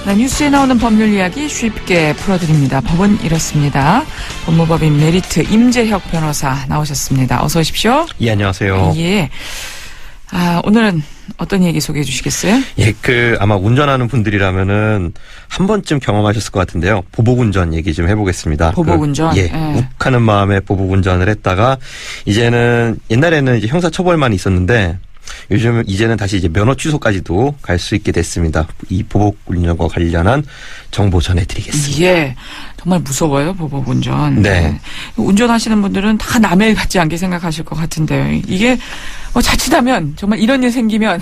네, 뉴스에 나오는 법률 이야기 쉽게 풀어드립니다. 법은 이렇습니다. 법무법인 메리트 임재혁 변호사 나오셨습니다. 어서 오십시오. 예, 안녕하세요. 예. 오늘은 어떤 얘기 소개해 주시겠어요? 예, 아마 운전하는 분들이라면은 한 번쯤 경험하셨을 것 같은데요. 보복운전 얘기 좀 해보겠습니다. 보복운전? 욱하는 마음에 보복운전을 했다가 이제는 옛날에는 이제 형사처벌만 있었는데 이제는 다시 이제 면허 취소까지도 갈 수 있게 됐습니다. 이 보복운전과 관련한 정보 전해드리겠습니다. 예. 정말 무서워요, 보복운전. 네. 운전하시는 분들은 다 남의 일 같지 않게 생각하실 것 같은데요. 이게 자칫하면 정말 이런 일 생기면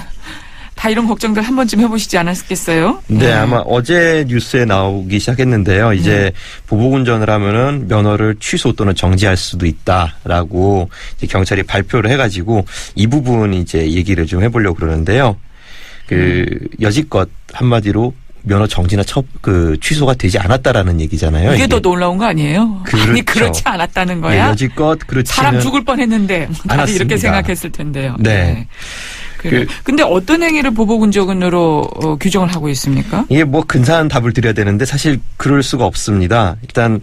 다 이런 걱정들 한 번쯤 해보시지 않았겠어요? 네, 아마 어제 뉴스에 나오기 시작했는데요. 이제 보복운전을 하면은 면허를 취소 또는 정지할 수도 있다라고 이제 경찰이 발표를 해가지고 이 부분 이제 얘기를 좀 해보려고 그러는데요. 여지껏 한마디로 면허 정지나 취소가 되지 않았다라는 얘기잖아요. 이게 더 놀라운 거 아니에요? 그렇죠. 아니, 그렇지 않았다는 거야? 예, 여지껏 그렇지는 사람 죽을 뻔했는데 다들 이렇게 않았습니다. 생각했을 텐데요. 네. 근데 어떤 행위를 보복운전으로 규정을 하고 있습니까? 이게 뭐 근사한 답을 드려야 되는데 사실 그럴 수가 없습니다. 일단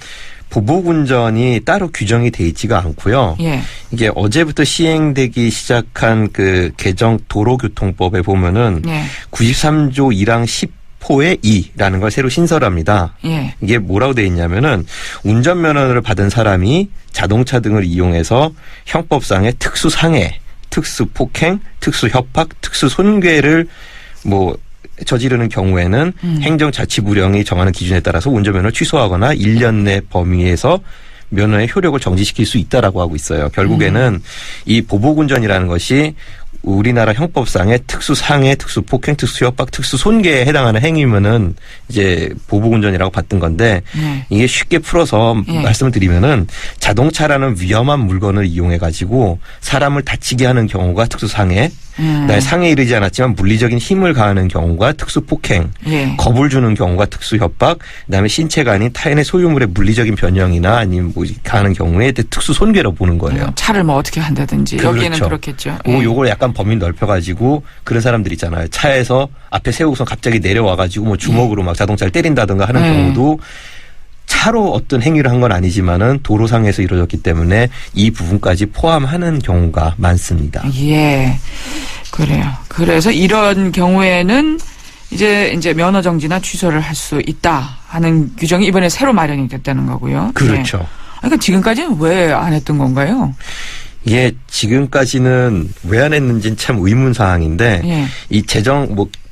보복운전이 따로 규정이 돼 있지가 않고요. 예. 이게 어제부터 시행되기 시작한 개정 도로교통법에 보면은 93조 1항 10호의 2라는 걸 새로 신설합니다. 예. 이게 뭐라고 돼 있냐면은 운전면허를 받은 사람이 자동차 등을 이용해서 형법상의 특수상해, 특수폭행, 특수협박, 특수손괴를 저지르는 경우에는 행정자치부령이 정하는 기준에 따라서 운전면허를 취소하거나 1년 내 범위에서 면허의 효력을 정지시킬 수 있다라고 하고 있어요. 결국에는 이 보복운전이라는 것이 우리나라 형법상의 특수상해, 특수폭행, 특수협박, 특수손괴에 해당하는 행위면은 이제 보복운전이라고 봤던 건데 이게 쉽게 풀어서 말씀을 드리면은 자동차라는 위험한 물건을 이용해 가지고 사람을 다치게 하는 경우가 특수상해, 그다음에 상해에 이르지 않았지만 물리적인 힘을 가하는 경우가 특수폭행, 겁을 주는 경우가 특수협박, 그다음에 신체가 아닌 타인의 소유물의 물리적인 변형이나 아니면 가하는 경우에 특수손괴로 보는 거예요. 차를 어떻게 한다든지 그렇죠. 여기에는 그렇겠죠. 요걸 약간 범위 넓혀가지고 그런 사람들 있잖아요. 차에서 앞에 세우고서 갑자기 내려와가지고 주먹으로 막 자동차를 때린다든가 하는 경우도 차로 어떤 행위를 한 건 아니지만은 도로상에서 이루어졌기 때문에 이 부분까지 포함하는 경우가 많습니다. 예, 그래요. 그래서 이런 경우에는 이제 면허 정지나 취소를 할 수 있다 하는 규정이 이번에 새로 마련이 됐다는 거고요. 그렇죠. 네. 그러니까 지금까지는 왜 안 했던 건가요? 이게 지금까지는 왜 안 했는지는 참 의문사항인데 이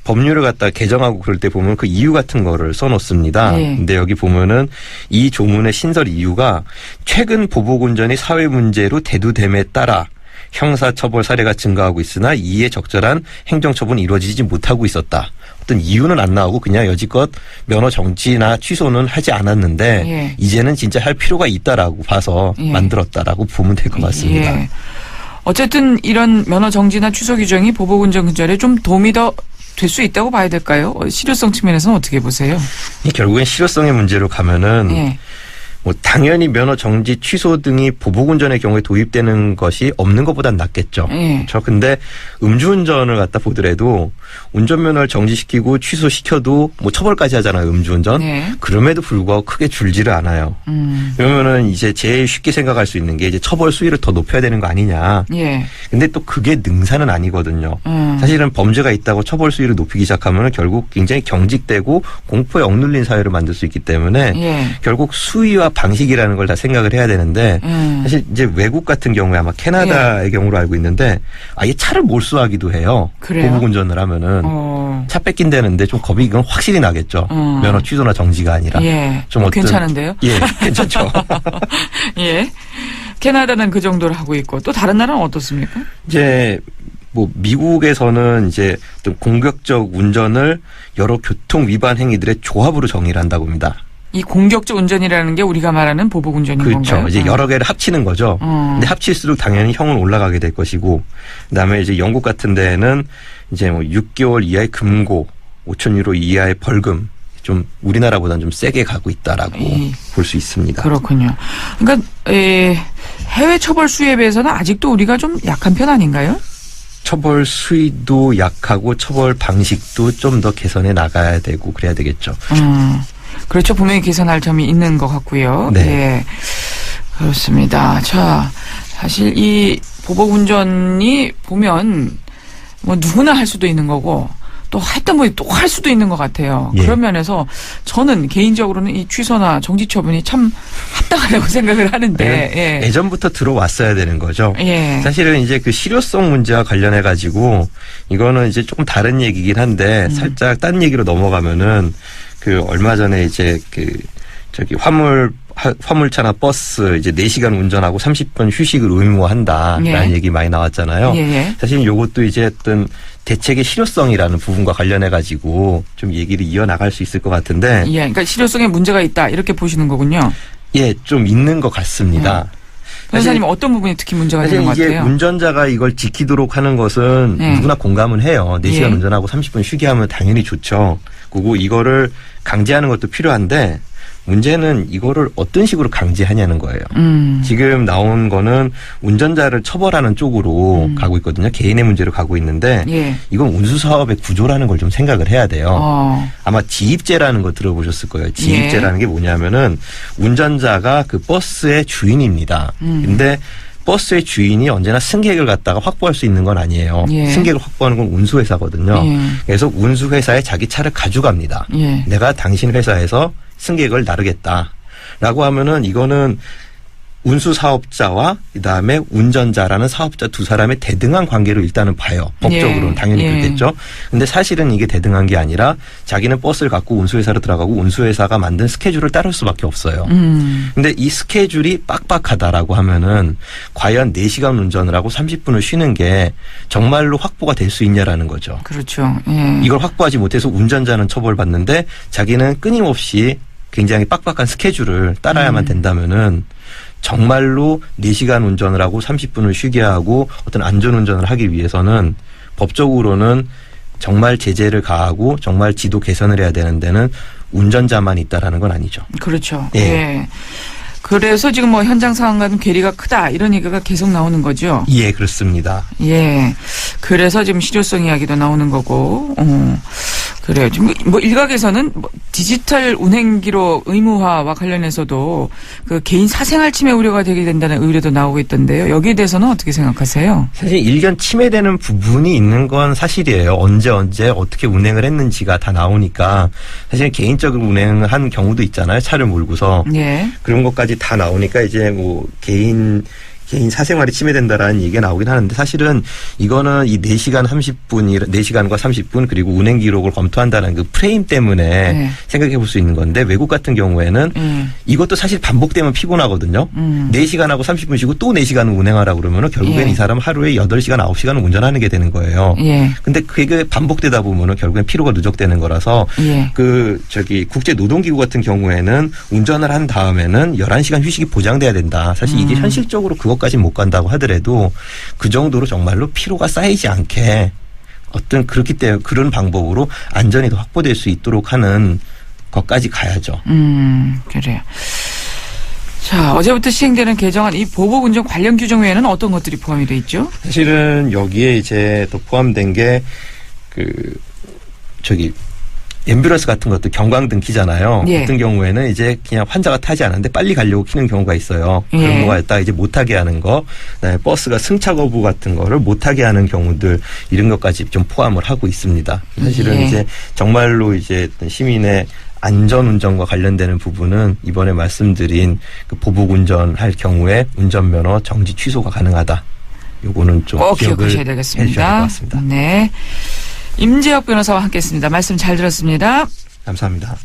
법률을 갖다 개정하고 그럴 때 보면 그 이유 같은 거를 써놓습니다. 근데 여기 보면은 이 조문의 신설 이유가 최근 보복운전이 사회 문제로 대두됨에 따라 형사처벌 사례가 증가하고 있으나 이에 적절한 행정처분이 이루어지지 못하고 있었다. 어떤 이유는 안 나오고 그냥 여지껏 면허 정지나 취소는 하지 않았는데 이제는 진짜 할 필요가 있다라고 봐서 만들었다라고 보면 될 것 같습니다. 어쨌든 이런 면허 정지나 취소 규정이 보복운전 근절에 좀 도움이 더 될 수 있다고 봐야 될까요? 실효성 측면에서는 어떻게 보세요? 결국엔 실효성의 문제로 가면은 당연히 면허 정지 취소 등이 보복운전의 경우에 도입되는 것이 없는 것보단 낫겠죠. 그렇죠. 근데 음주운전을 갖다 보더라도 운전면허를 정지시키고 취소시켜도 처벌까지 하잖아요. 음주운전. 그럼에도 불구하고 크게 줄지를 않아요. 그러면은 이제 제일 쉽게 생각할 수 있는 게 이제 처벌 수위를 더 높여야 되는 거 아니냐. 근데 또 그게 능사는 아니거든요. 사실은 범죄가 있다고 처벌 수위를 높이기 시작하면 결국 굉장히 경직되고 공포에 억눌린 사회를 만들 수 있기 때문에 결국 수위와 방식이라는 걸 다 생각을 해야 되는데 사실 이제 외국 같은 경우에 아마 캐나다의 경우로 알고 있는데 아예 차를 몰수하기도 해요. 그래요? 보복운전을 하면은 차 뺏긴다는데 좀 겁이 이건 확실히 나겠죠. 면허 취소나 정지가 아니라. 좀 괜찮은데요? 괜찮죠. 캐나다는 그 정도로 하고 있고 또 다른 나라는 어떻습니까? 이제 미국에서는 이제 어떤 공격적 운전을 여러 교통 위반 행위들의 조합으로 정의를 한다고 합니다. 이 공격적 운전이라는 게 우리가 말하는 보복운전인 건가요? 그렇죠. 이제 여러 개를 합치는 거죠. 근데 합칠수록 당연히 형은 올라가게 될 것이고, 그다음에 이제 영국 같은 데에는 이제 6개월 이하의 금고, 5,000유로 이하의 벌금, 좀 우리나라보다는 좀 세게 가고 있다라고 볼 수 있습니다. 그렇군요. 그러니까 해외 처벌 수에 비해서는 아직도 우리가 좀 약한 편 아닌가요? 처벌 수위도 약하고 처벌 방식도 좀 더 개선해 나가야 되고 그래야 되겠죠. 그렇죠. 분명히 개선할 점이 있는 것 같고요. 네. 예. 그렇습니다. 자, 사실 이 보복운전이 보면 뭐 누구나 할 수도 있는 거고 또 했던 분이 또 할 수도 있는 것 같아요. 예. 그런 면에서 저는 개인적으로는 이 취소나 정지 처분이 참 합당하다고 생각을 하는데. 예. 예전부터 들어왔어야 되는 거죠. 예. 사실은 이제 그 실효성 문제와 관련해 가지고 이거는 이제 조금 다른 얘기긴 한데 살짝 딴 얘기로 넘어가면은 그 얼마 전에 이제 그 저기 화물차나 버스 이제 4시간 운전하고 30분 휴식을 의무화한다라는 예. 얘기 많이 나왔잖아요. 예. 사실 이것도 이제 어떤 대책의 실효성이라는 부분과 관련해 가지고 좀 얘기를 이어나갈 수 있을 것 같은데 예. 그러니까 실효성에 문제가 있다 이렇게 보시는 거군요. 예, 좀 있는 것 같습니다. 변호사님 어떤 부분이 특히 문제가 사실 되는 것 이게 같아요? 운전자가 이걸 지키도록 하는 것은 네. 누구나 공감은 해요. 4시간 예. 운전하고 30분 쉬게 하면 당연히 좋죠. 그리고 이거를 강제하는 것도 필요한데 문제는 이거를 어떤 식으로 강제하냐는 거예요. 지금 나온 거는 운전자를 처벌하는 쪽으로 가고 있거든요. 개인의 문제로 가고 있는데 예. 이건 운수사업의 구조라는 걸 좀 생각을 해야 돼요. 아마 지입제라는 거 들어보셨을 거예요. 지입제라는 게 뭐냐면은 운전자가 그 버스의 주인입니다. 근데 버스의 주인이 언제나 승객을 갖다가 확보할 수 있는 건 아니에요. 예. 승객을 확보하는 건 운수회사거든요. 예. 그래서 운수회사에 자기 차를 가져갑니다. 예. 내가 당신 회사에서 승객을 나르겠다라고 하면은 이거는 운수 사업자와 그다음에 운전자라는 사업자 두 사람의 대등한 관계로 일단은 봐요. 법적으로는 예. 당연히 예. 그렇겠죠. 근데 사실은 이게 대등한 게 아니라 자기는 버스를 갖고 운수회사로 들어가고 운수회사가 만든 스케줄을 따를 수밖에 없어요. 근데 이 스케줄이 빡빡하다라고 하면은 과연 4시간 운전을 하고 30분을 쉬는 게 정말로 확보가 될 수 있냐라는 거죠. 그렇죠. 예. 이걸 확보하지 못해서 운전자는 처벌받는데 자기는 끊임없이 굉장히 빡빡한 스케줄을 따라야만 된다면은 정말로 4시간 운전을 하고 30분을 쉬게 하고 어떤 안전운전을 하기 위해서는 법적으로는 정말 제재를 가하고 정말 지도 개선을 해야 되는 데는 운전자만 있다라는 건 아니죠. 그렇죠. 예. 예. 그래서 지금 뭐 현장 상황과는 괴리가 크다 이런 얘기가 계속 나오는 거죠. 예, 그렇습니다. 예. 그래서 지금 실효성 이야기도 나오는 거고. 그래요. 지금 뭐 일각에서는 뭐 디지털 운행 기록 의무화와 관련해서도 그 개인 사생활 침해 우려가 되게 된다는 의뢰도 나오고 있던데요. 여기에 대해서는 어떻게 생각하세요? 사실 일견 침해되는 부분이 있는 건 사실이에요. 언제 어떻게 운행을 했는지가 다 나오니까 사실 개인적으로 운행을 한 경우도 있잖아요. 차를 몰고서. 예. 그런 것까지 다 나오니까 이제 뭐 개인 사생활이 침해된다라는 얘기가 나오긴 하는데 사실은 이거는 이 4시간과 30분 그리고 운행 기록을 검토한다는 그 프레임 때문에 네. 생각해 볼 수 있는 건데 외국 같은 경우에는 이것도 사실 반복되면 피곤하거든요. 4시간하고 30분 쉬고 또 4시간을 운행하라고 그러면은 결국엔 예. 이 사람 하루에 8시간, 9시간을 운전하는 게 되는 거예요. 예. 근데 그게 반복되다 보면은 결국엔 피로가 누적되는 거라서 예. 국제 노동기구 같은 경우에는 운전을 한 다음에는 11시간 휴식이 보장돼야 된다. 사실 이게 현실적으로 그것까지 못 간다고 하더라도 그 정도로 정말로 피로가 쌓이지 않게 어떤 그렇기 때문에 그런 방법으로 안전이 더 확보될 수 있도록 하는 것까지 가야죠. 그래요. 자, 어제부터 시행되는 개정안 이 보복운전 관련 규정 외에는 어떤 것들이 포함이 돼 있죠? 사실은 여기에 이제 또 포함된 게 앰뷸런스 같은 것도 경광등 켜잖아요. 예. 어떤 경우에는 이제 그냥 환자가 타지 않았는데 빨리 가려고 켜는 경우가 있어요. 예. 그런 거가 있다 이제 못하게 하는 거, 그다음에 버스가 승차 거부 같은 거를 못하게 하는 경우들 이런 것까지 좀 포함을 하고 있습니다. 사실은 예. 이제 정말로 이제 어떤 시민의 안전운전과 관련되는 부분은 이번에 말씀드린 그 보복운전할 경우에 운전면허 정지 취소가 가능하다. 요거는 좀 꼭 기억을 기억하셔야 해주셔야 될 되겠습니다. 것 같습니다. 네. 임재혁 변호사와 함께했습니다. 말씀 잘 들었습니다. 감사합니다.